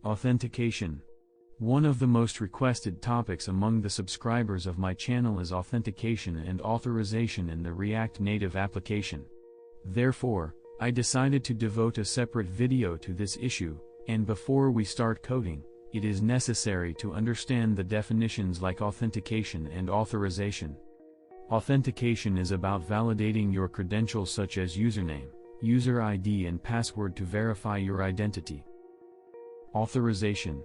Authentication. One of the most requested topics among the subscribers of my channel is authentication and authorization in the React Native application. Therefore, I decided to devote a separate video to this issue, and before we start coding, it is necessary to understand the definitions like authentication and authorization. Authentication is about validating your credentials such as username, user ID and password to verify your identity. Authorization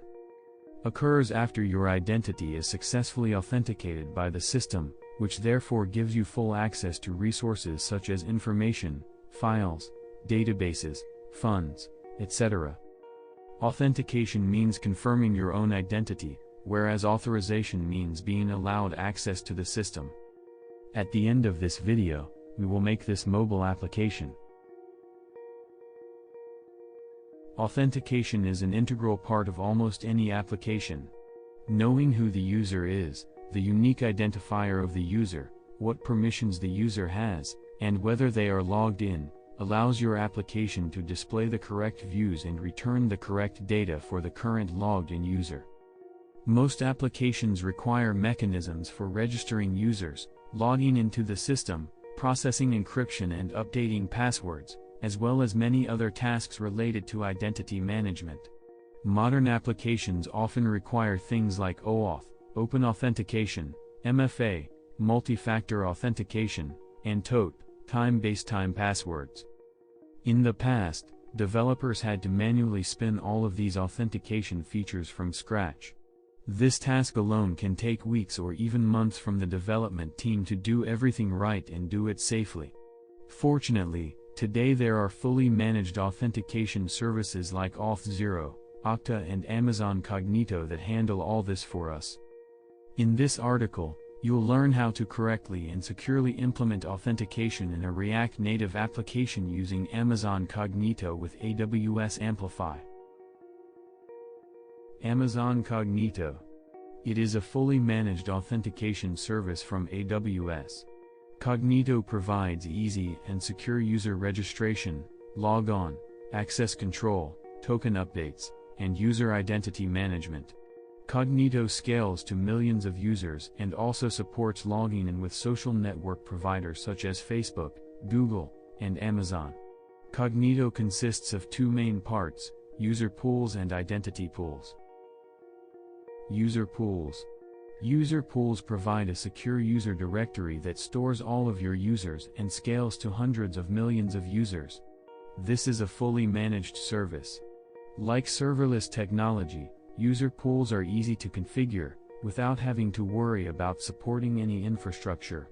occurs after your identity is successfully authenticated by the system, which therefore gives you full access to resources such as information, files, databases, funds, etc. Authentication means confirming your own identity, whereas authorization means being allowed access to the system. At the end of this video, we will make this mobile application. Authentication is an integral part of almost any application. Knowing who the user is, the unique identifier of the user, what permissions the user has, and whether they are logged in, allows your application to display the correct views and return the correct data for the current logged-in user. Most applications require mechanisms for registering users, logging into the system, processing encryption and updating passwords, as well as many other tasks related to identity management. Modern applications often require things like OAuth, Open Authentication, MFA, multi-factor authentication, and TOTP, time-based passwords. In the past, developers had to manually spin all of these authentication features from scratch. This task alone can take weeks or even months from the development team to do everything right and do it safely. Fortunately, today there are fully managed authentication services like Auth0, Okta and Amazon Cognito that handle all this for us. In this article, you'll learn how to correctly and securely implement authentication in a React Native application using Amazon Cognito with AWS Amplify. Amazon Cognito. It is a fully managed authentication service from AWS. Cognito provides easy and secure user registration, log-on, access control, token updates, and user identity management. Cognito scales to millions of users and also supports logging in with social network providers such as Facebook, Google, and Amazon. Cognito consists of two main parts, user pools and identity pools. User pools. User pools provide a secure user directory that stores all of your users and scales to hundreds of millions of users. This is a fully managed service. Like serverless technology, user pools are easy to configure, without having to worry about supporting any infrastructure.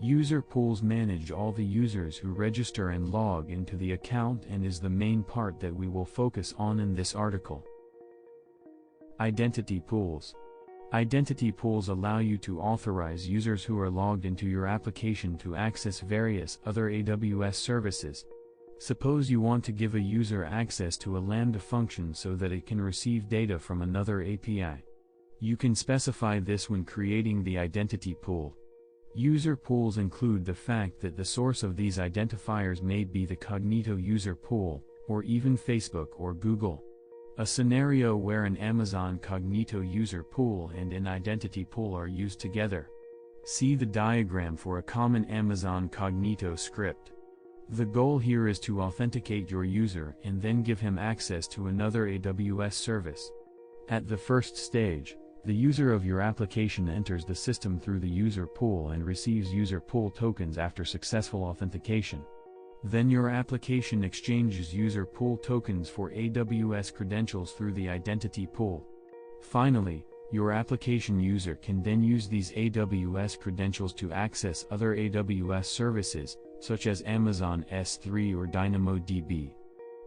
User pools manage all the users who register and log into the account and is the main part that we will focus on in this article. Identity pools. Identity pools allow you to authorize users who are logged into your application to access various other AWS services. Suppose you want to give a user access to a Lambda function so that it can receive data from another API. You can specify this when creating the identity pool. User pools include the fact that the source of these identifiers may be the Cognito user pool, or even Facebook or Google. A scenario where an Amazon Cognito user pool and an identity pool are used together. See the diagram for a common Amazon Cognito script. The goal here is to authenticate your user and then give him access to another AWS service. At the first stage, the user of your application enters the system through the user pool and receives user pool tokens after successful authentication. Then your application exchanges user pool tokens for AWS credentials through the identity pool. Finally, your application user can then use these AWS credentials to access other AWS services, such as Amazon S3 or DynamoDB.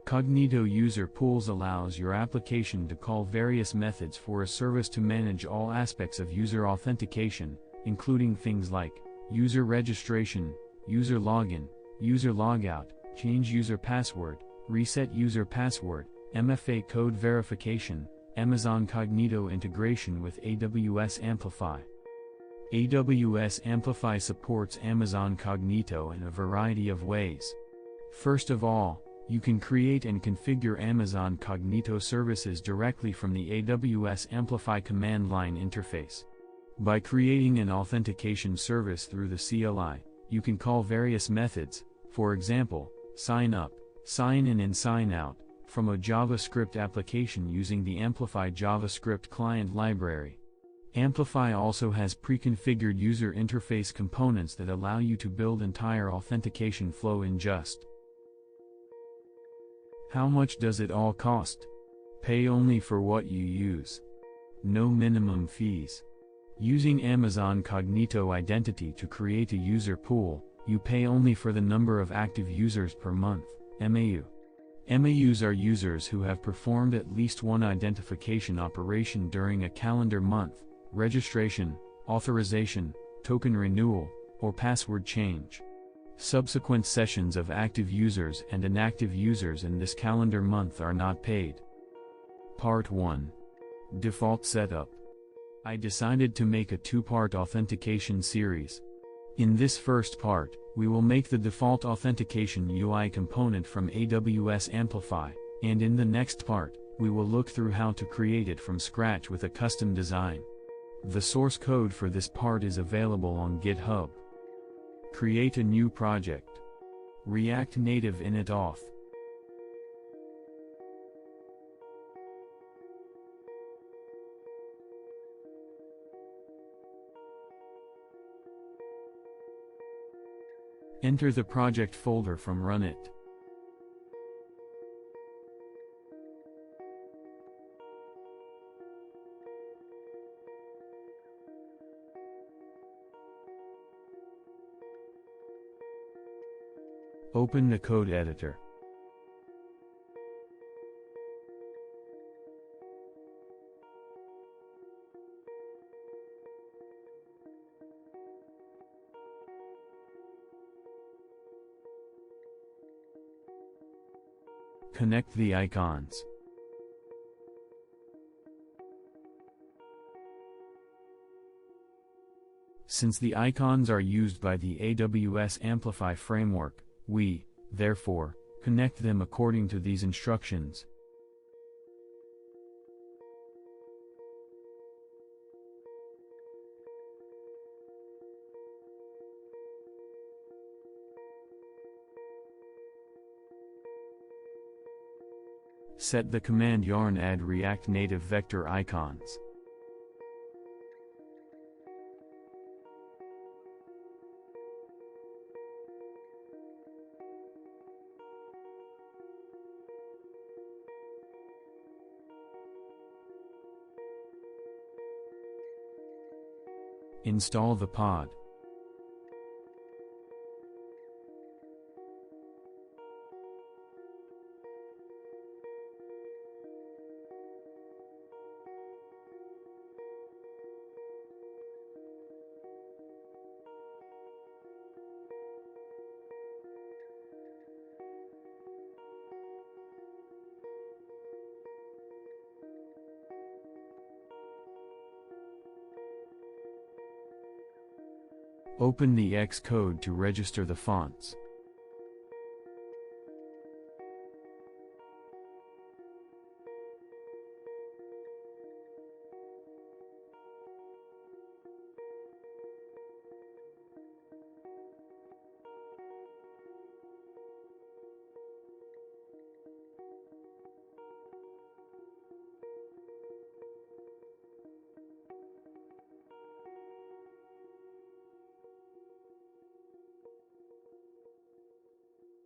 Cognito user pools allows your application to call various methods for a service to manage all aspects of user authentication, including things like user registration, user login, user logout, change user password, reset user password, MFA code verification, Amazon Cognito integration with AWS Amplify. AWS Amplify supports Amazon Cognito in a variety of ways. First of all, You can create and configure Amazon Cognito services directly from the AWS Amplify command line interface. By creating an authentication service through the CLI, you can call various methods, for example, sign up, sign in and sign out, from a JavaScript application using the Amplify JavaScript client library. Amplify also has pre-configured user interface components that allow you to build entire authentication flow in just. How much does it all cost? Pay only for what you use. No minimum fees. Using Amazon Cognito Identity to create a user pool, you pay only for the number of active users per month, MAU. MAUs are users who have performed at least one identification operation during a calendar month, registration, authorization, token renewal, or password change. Subsequent sessions of active users and inactive users in this calendar month are not paid. Part 1. Default Setup. I decided to make a two-part authentication series. In this first part, we will make the default authentication UI component from AWS Amplify, and in the next part, we will look through how to create it from scratch with a custom design. The source code for this part is available on GitHub. Create a new project. React Native Init Auth. Enter the project folder from Run It. Open the code editor. Connect the icons. Since the icons are used by the AWS Amplify framework, we, therefore, connect them according to these instructions. Set the command yarn add React Native vector icons. Install the pod. Open the Xcode to register the fonts.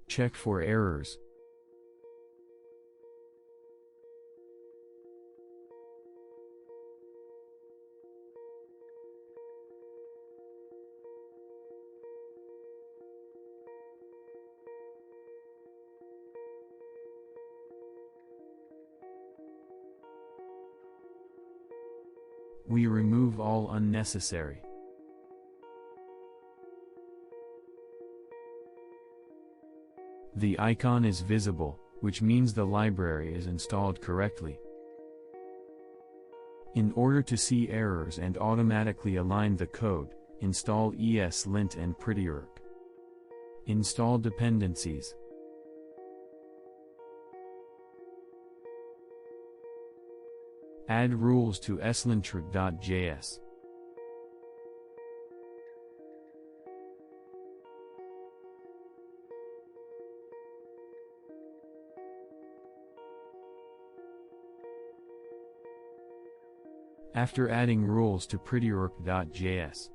Check for errors. We remove all unnecessary. The icon is visible, which means the library is installed correctly. In order to see errors and automatically align the code, install ESLint and prettywork. Install dependencies. Add rules to slintric.js. After adding rules to prettywork.js,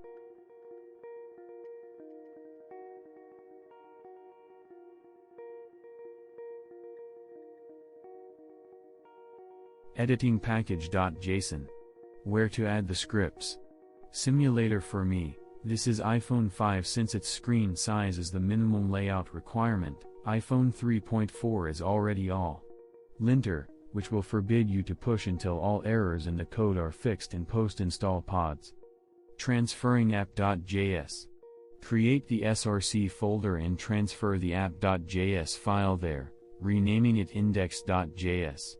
editing package.json, where to add the scripts. Simulator for me, this is iPhone 5 since its screen size is the minimum layout requirement, iPhone 3.4 is already all linter, which will forbid you to push until all errors in the code are fixed in post-install pods. Transferring app.js. Create the src folder and transfer the app.js file there, renaming it index.js.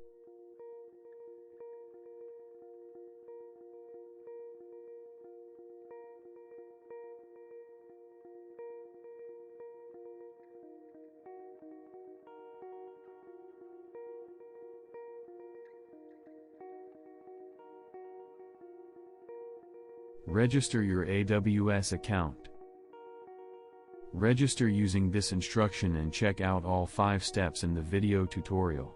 Register your AWS account. Register using this instruction and check out all 5 steps in the video tutorial.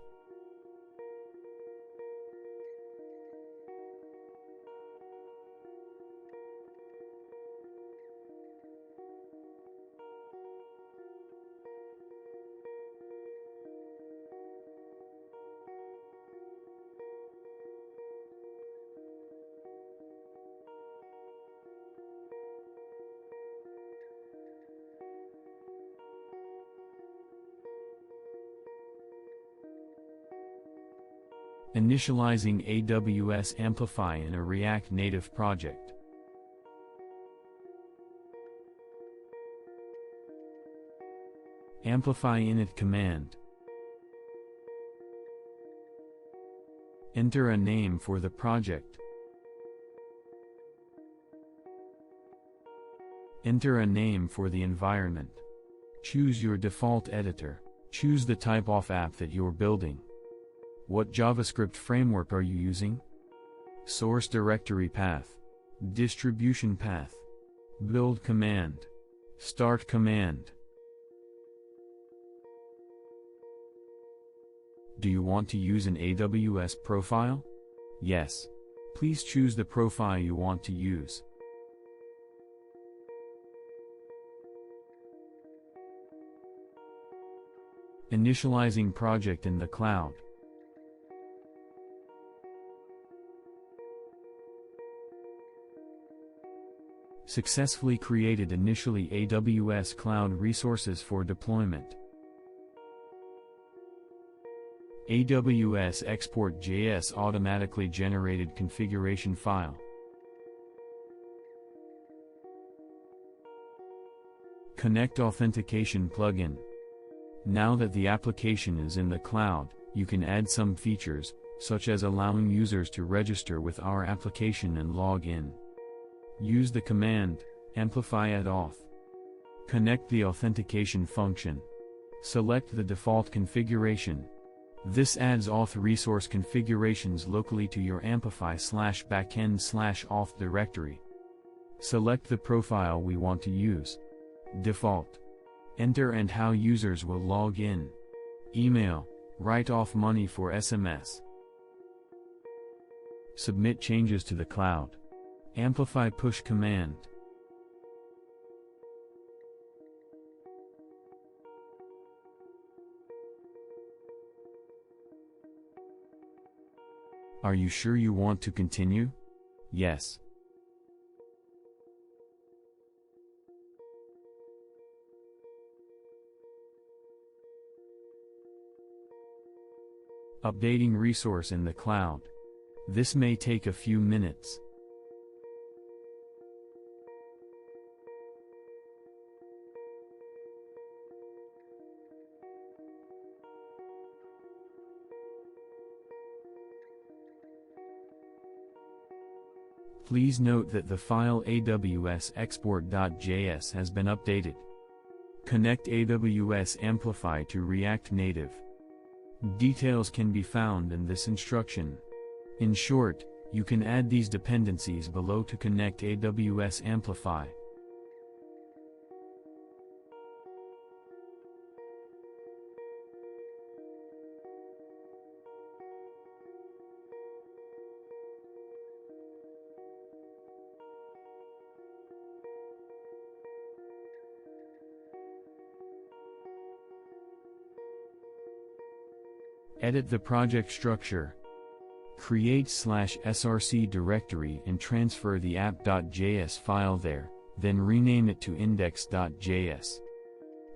Initializing AWS Amplify in a React Native project. Amplify init command. Enter a name for the project. Enter a name for the environment. Choose your default editor. Choose the type of app that you're building. What JavaScript framework are you using? Source directory path. Distribution path. Build command. Start command. Do you want to use an AWS profile? Yes. Please choose the profile you want to use. Initializing project in the cloud. Successfully created initially AWS Cloud resources for deployment. AWS Export.js automatically generated configuration file. Connect Authentication plugin. Now that the application is in the cloud, you can add some features, such as allowing users to register with our application and log in. Use the command, amplify at auth. Connect the authentication function. Select the default configuration. This adds auth resource configurations locally to your amplify/backend/auth directory. Select the profile we want to use. Default. Enter and how users will log in. Email, write off money for SMS. Submit changes to the cloud. Amplify push command. Are you sure you want to continue? Yes. Updating resource in the cloud. This may take a few minutes. Please note that the file AWS export.js has been updated. Connect AWS Amplify to React Native. Details can be found in this instruction. In short, you can add these dependencies below to connect AWS Amplify. Edit the project structure. Create /src directory and transfer the app.js file there, then rename it to index.js.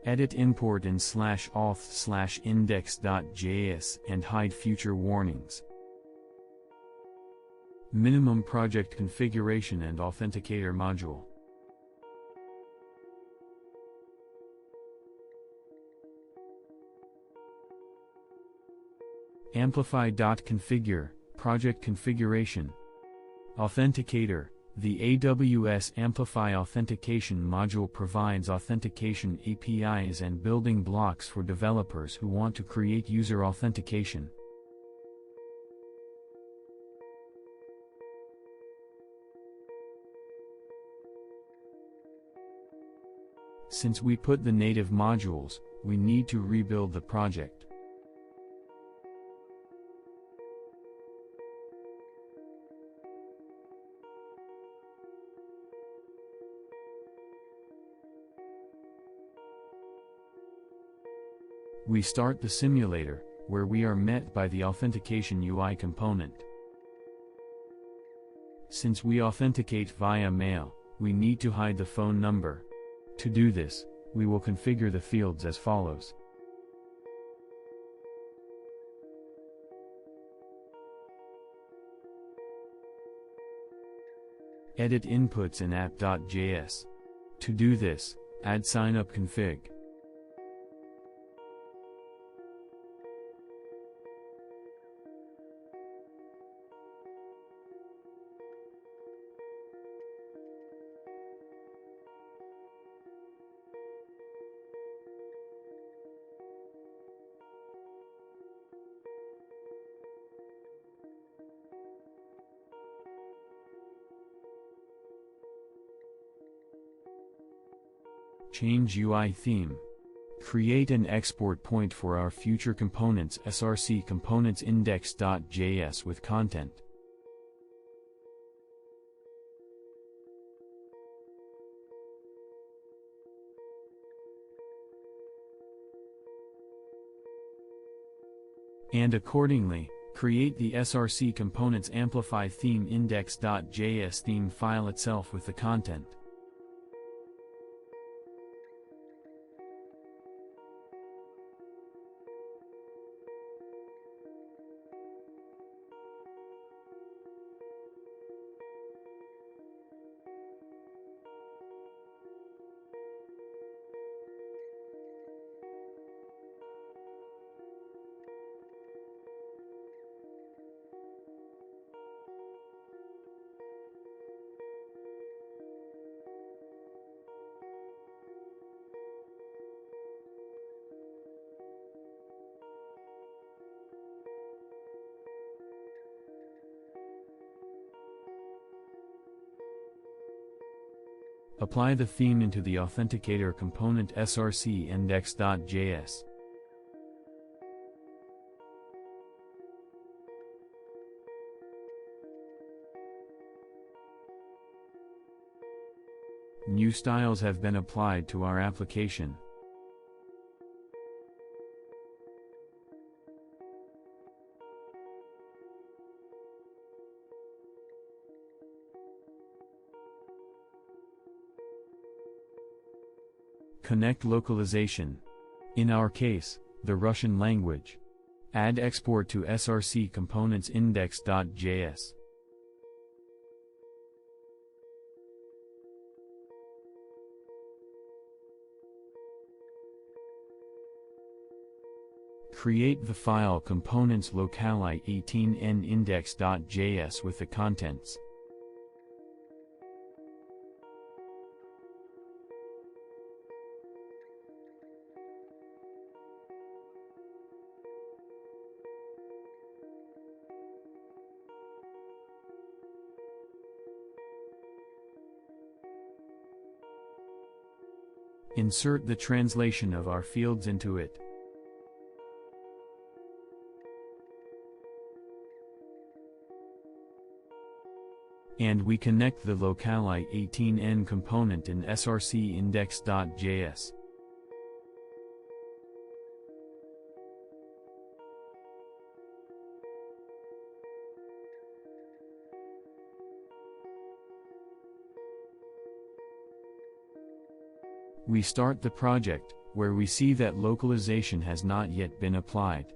Edit import in /auth/index.js and hide future warnings. Minimum project configuration and authenticator module. Amplify.configure, project configuration. Authenticator. The AWS Amplify Authentication module provides authentication APIs and building blocks for developers who want to create user authentication. Since we put the native modules, we need to rebuild the project. We start the simulator, where we are met by the authentication UI component. Since we authenticate via mail, we need to hide the phone number. To do this, we will configure the fields as follows. Edit inputs in app.js. To do this, add signup config. Change UI theme. Create an export point for our future components src components index.js with content. And accordingly, create the src components amplify theme index.js theme file itself with the content. Apply the theme into the authenticator component src index.js. New styles have been applied to our application. Connect localization. In our case, the Russian language. Add export to src components index.js. Create the file components locali18n index.js with the contents. Insert the translation of our fields into it. And we connect the locali18n component in src index.js. We start the project, where we see that localization has not yet been applied.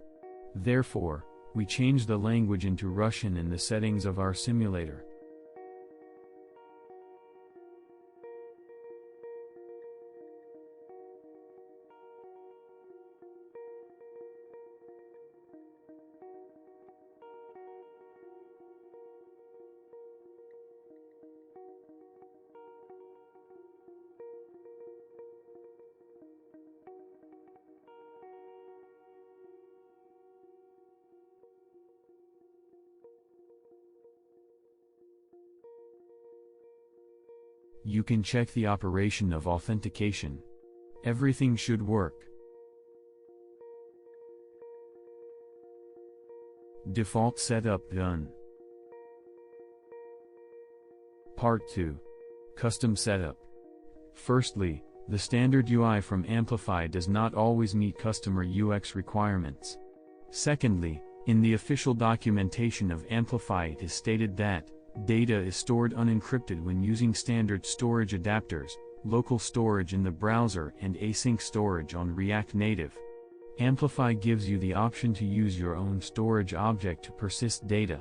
Therefore, we change the language into Russian in the settings of our simulator. You can check the operation of authentication. Everything should work. Default setup done. Part 2. Custom setup. Firstly, the standard UI from Amplify does not always meet customer UX requirements. Secondly, in the official documentation of Amplify it is stated that data is stored unencrypted when using standard storage adapters, local storage in the browser and async storage on React Native. Amplify gives you the option to use your own storage object to persist data.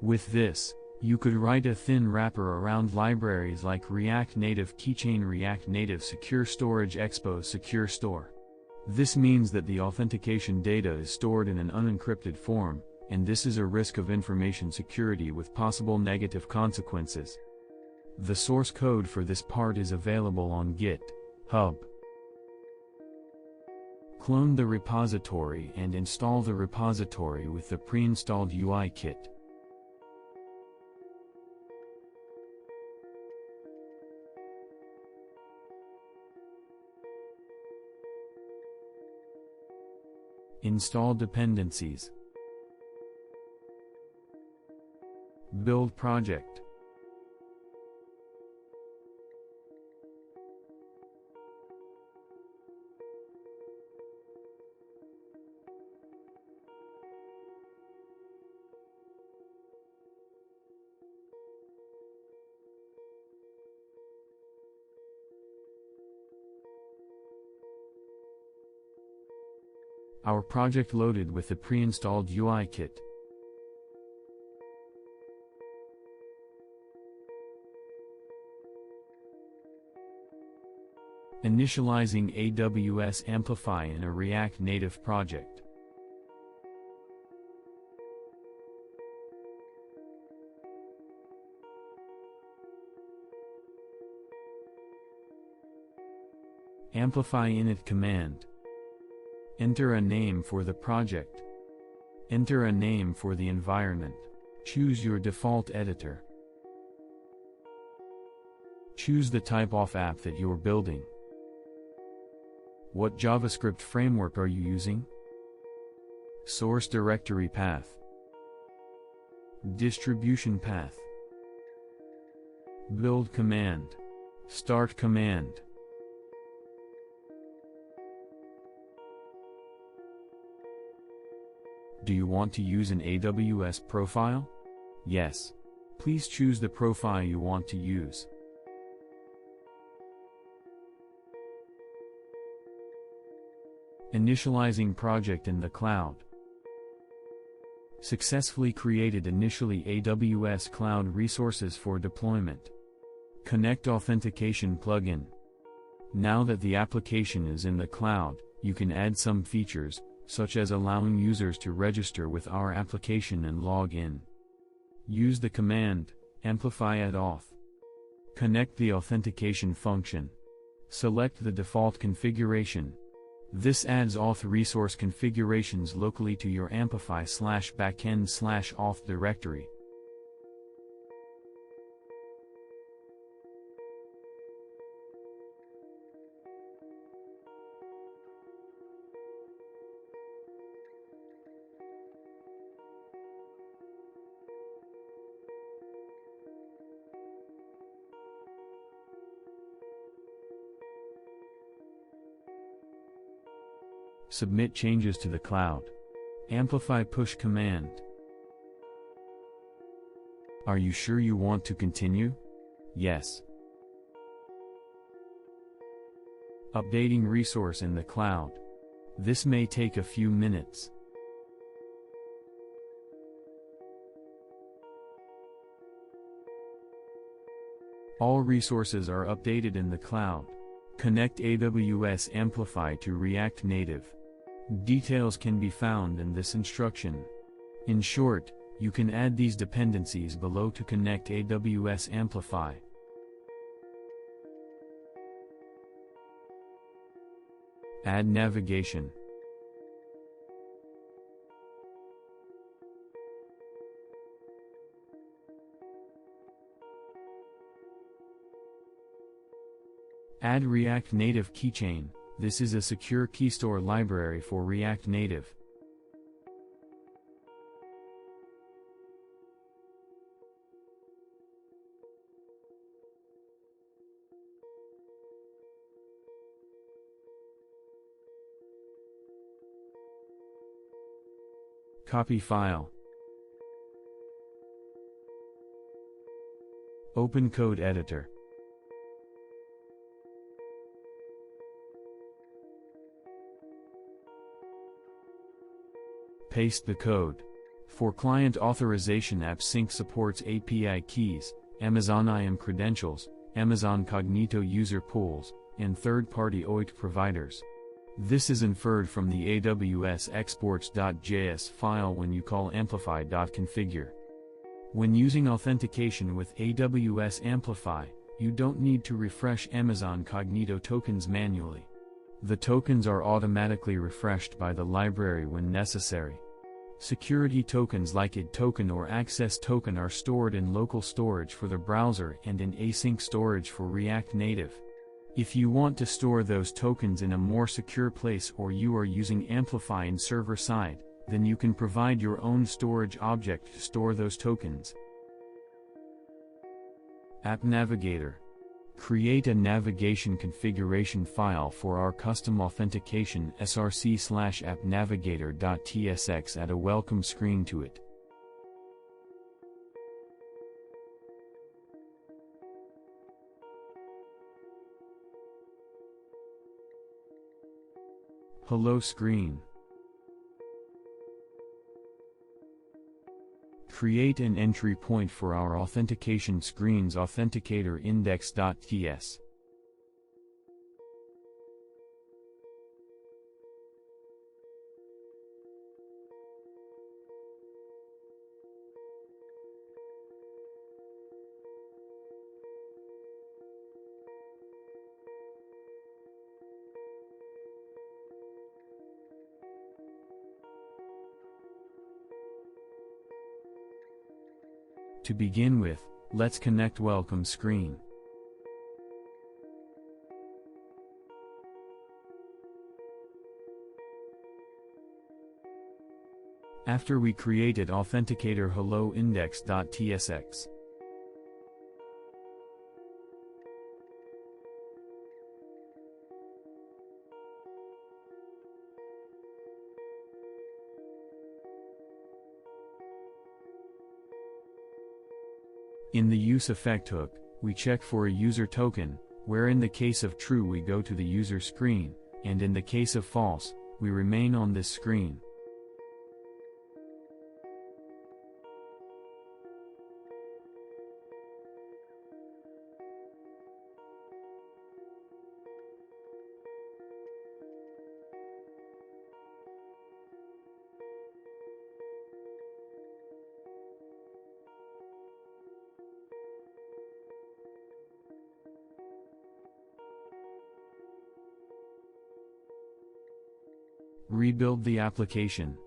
With this, you could write a thin wrapper around libraries like react-native-keychain, react-native secure storage, expose secure store. This means that the authentication data is stored in an unencrypted form, and this is a risk of information security with possible negative consequences. The source code for this part is available on GitHub. Clone the repository and install the repository with the pre-installed UI kit. Install dependencies. Build project. Our project loaded with the pre-installed UI kit. Initializing AWS Amplify in a React Native project. Amplify init command. Enter a name for the project. Enter a name for the environment. Choose your default editor. Choose the type of app that you're building. What JavaScript framework are you using? Source directory path. Distribution path. Build command. Start command. Do you want to use an AWS profile? Yes. Please choose the profile you want to use. Initializing project in the cloud. Successfully created initially AWS Cloud resources for deployment. Connect Authentication plugin. Now that the application is in the cloud, you can add some features, such as allowing users to register with our application and log in. Use the command, amplify add auth. Connect the authentication function. Select the default configuration. This adds auth resource configurations locally to your amplify/backend/auth directory. Submit changes to the cloud. Amplify push command. Are you sure you want to continue? Yes. Updating resource in the cloud. This may take a few minutes. All resources are updated in the cloud. Connect AWS Amplify to React Native. Details can be found in this instruction. In short, you can add these dependencies below to connect AWS Amplify. Add navigation. Add react-native-keychain. This is a secure key store library for React Native. Copy file. Open code editor. Paste the code. For client authorization, AppSync supports API keys, Amazon IAM credentials, Amazon Cognito user pools, and third-party auth providers. This is inferred from the AWS exports.js file when you call amplify.configure. When using authentication with AWS Amplify, you don't need to refresh Amazon Cognito tokens manually. The tokens are automatically refreshed by the library when necessary. Security tokens like ID token or access token are stored in local storage for the browser and in async storage for React Native. If you want to store those tokens in a more secure place or you are using Amplify in server side, then you can provide your own storage object to store those tokens. App Navigator. Create a navigation configuration file for our custom authentication src/appnavigator.tsx. Add a welcome screen to it. Hello screen. Create an entry point for our authentication screen's authenticator index.ts. To begin with, let's connect welcome screen. After we created authenticator hello index.tsx. In the use effect hook, we check for a user token, where in the case of true we go to the user screen, and in the case of false, we remain on this screen. Rebuild the application.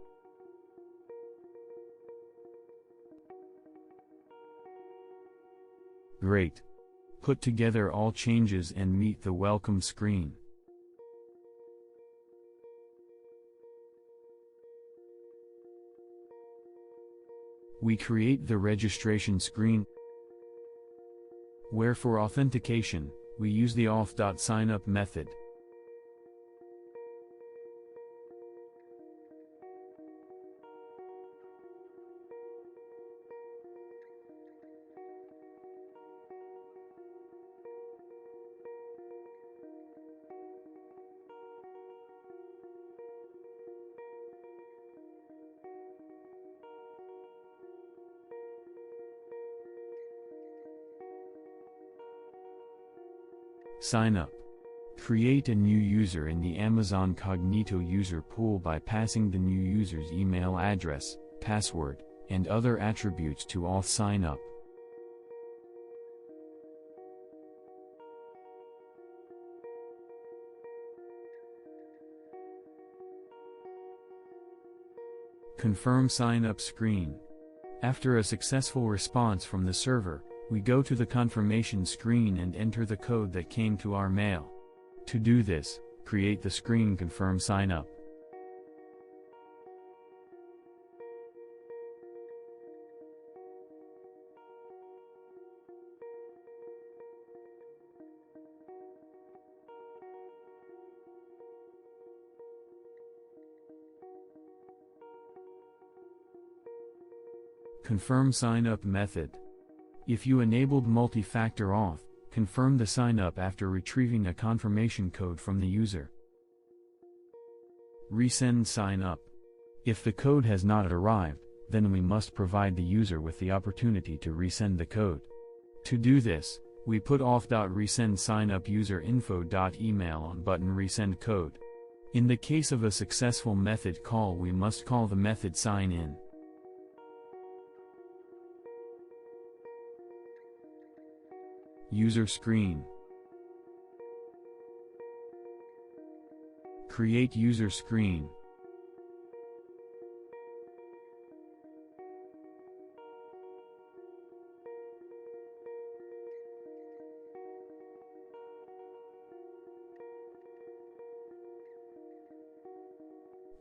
Great. Put together all changes and meet the welcome screen. We create the registration screen, where for authentication, we use the auth.signup method. Sign up. Create a new user in the Amazon Cognito user pool by passing the new user's email address, password, and other attributes to auth sign up. Confirm sign up screen. After a successful response from the server, we go to the confirmation screen and enter the code that came to our mail. To do this, create the screen Confirm Sign Up. Confirm Sign Up method. If you enabled multi-factor auth, confirm the sign up after retrieving a confirmation code from the user. Resend sign up. If the code has not arrived, then we must provide the user with the opportunity to resend the code. To do this, we put auth.resend sign up user info.email on button resend code. In the case of a successful method call, we must call the method sign in. User screen. Create user screen.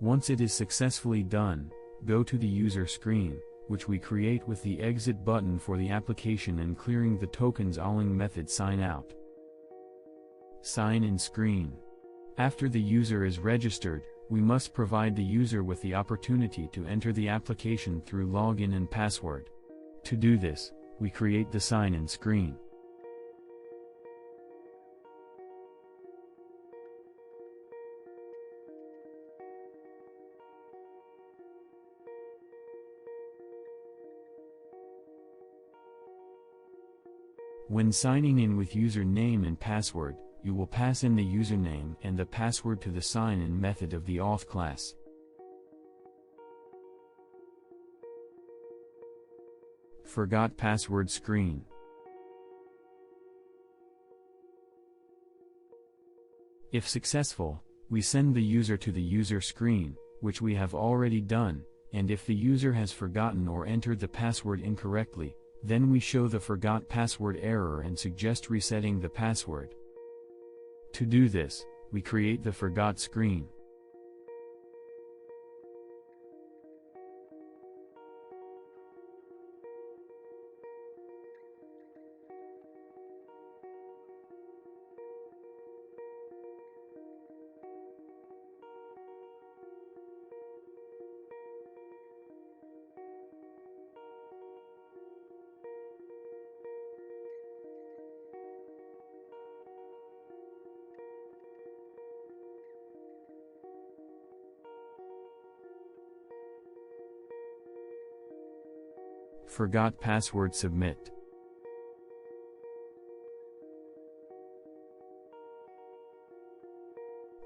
Once it is successfully done, go to the user screen, which we create with the exit button for the application and clearing the tokens alling method sign out. Sign in screen. After the user is registered, we must provide the user with the opportunity to enter the application through login and password. To do this, we create the sign in screen. When signing in with username and password, you will pass in the username and the password to the sign-in method of the auth class. Forgot password screen. If successful, we send the user to the user screen, which we have already done, and if the user has forgotten or entered the password incorrectly, then we show the forgot password error and suggest resetting the password. To do this, we create the forgot screen. Forgot password submit.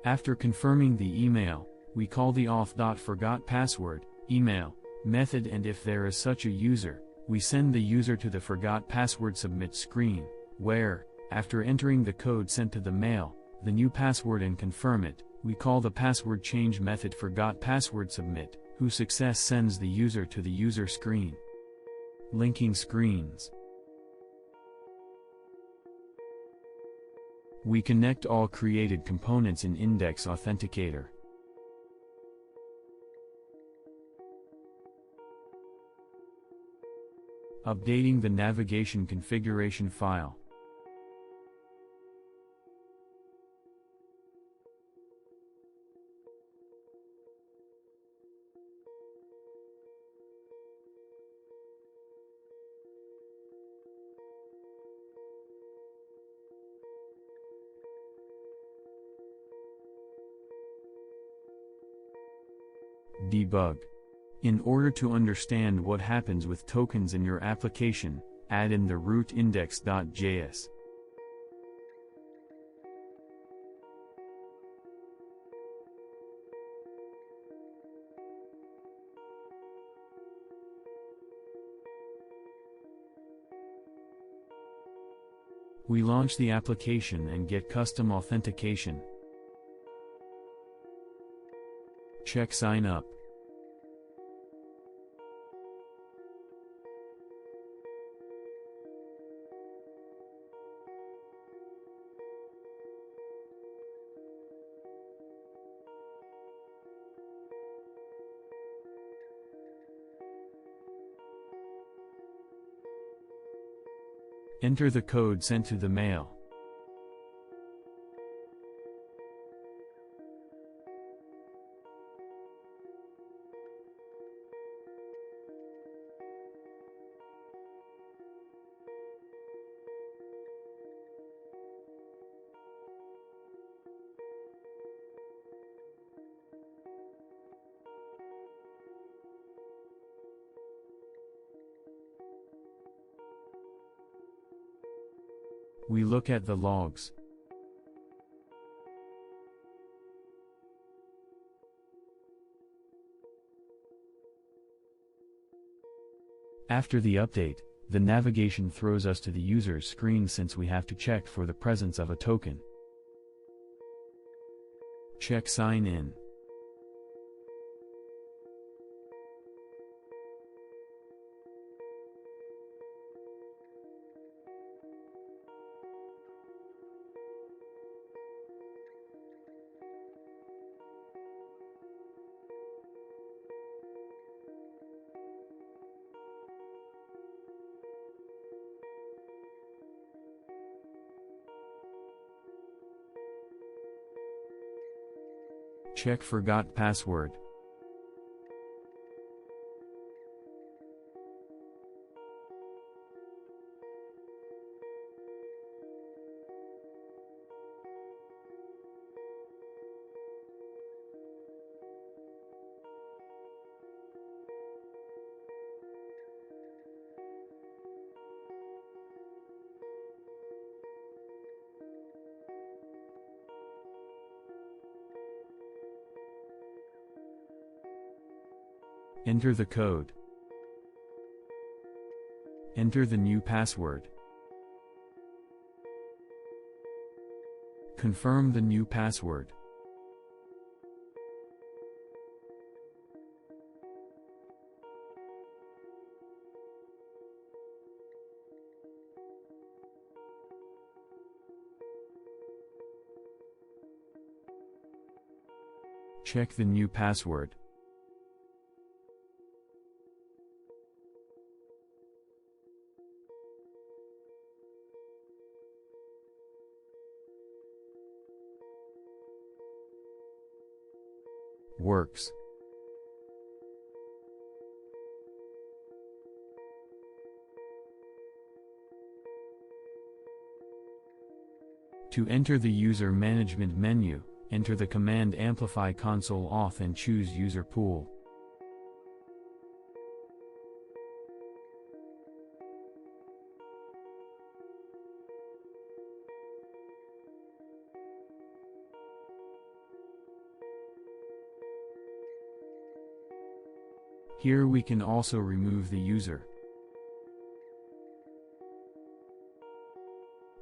After confirming the email, we call the auth.forgotPassword email method, and if there is such a user, we send the user to the forgot password submit screen, where, after entering the code sent to the mail, the new password and confirm it, we call the password change method forgot password submit, whose success sends the user to the user screen. Linking screens. We connect all created components in Index Authenticator. Updating the navigation configuration file. Debug. In order to understand what happens with tokens in your application, add in the root index.js. We launch the application and get custom authentication. Check sign up. Enter the code sent to the mail. We look at the logs. After the update, the navigation throws us to the user's screen since we have to check for the presence of a token. Check sign in. Check forgot password. Enter the code. Enter the new password. Confirm the new password. Check the new password. Works. To enter the user management menu, enter the command Amplify console auth and choose user pool. Here we can also remove the user.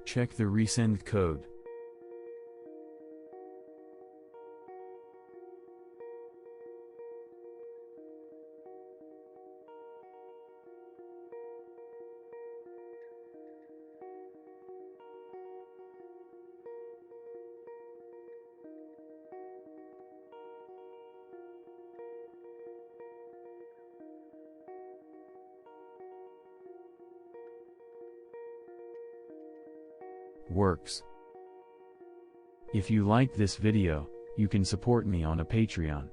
Check the resend code. Works. If you liked this video, you can support me on a Patreon.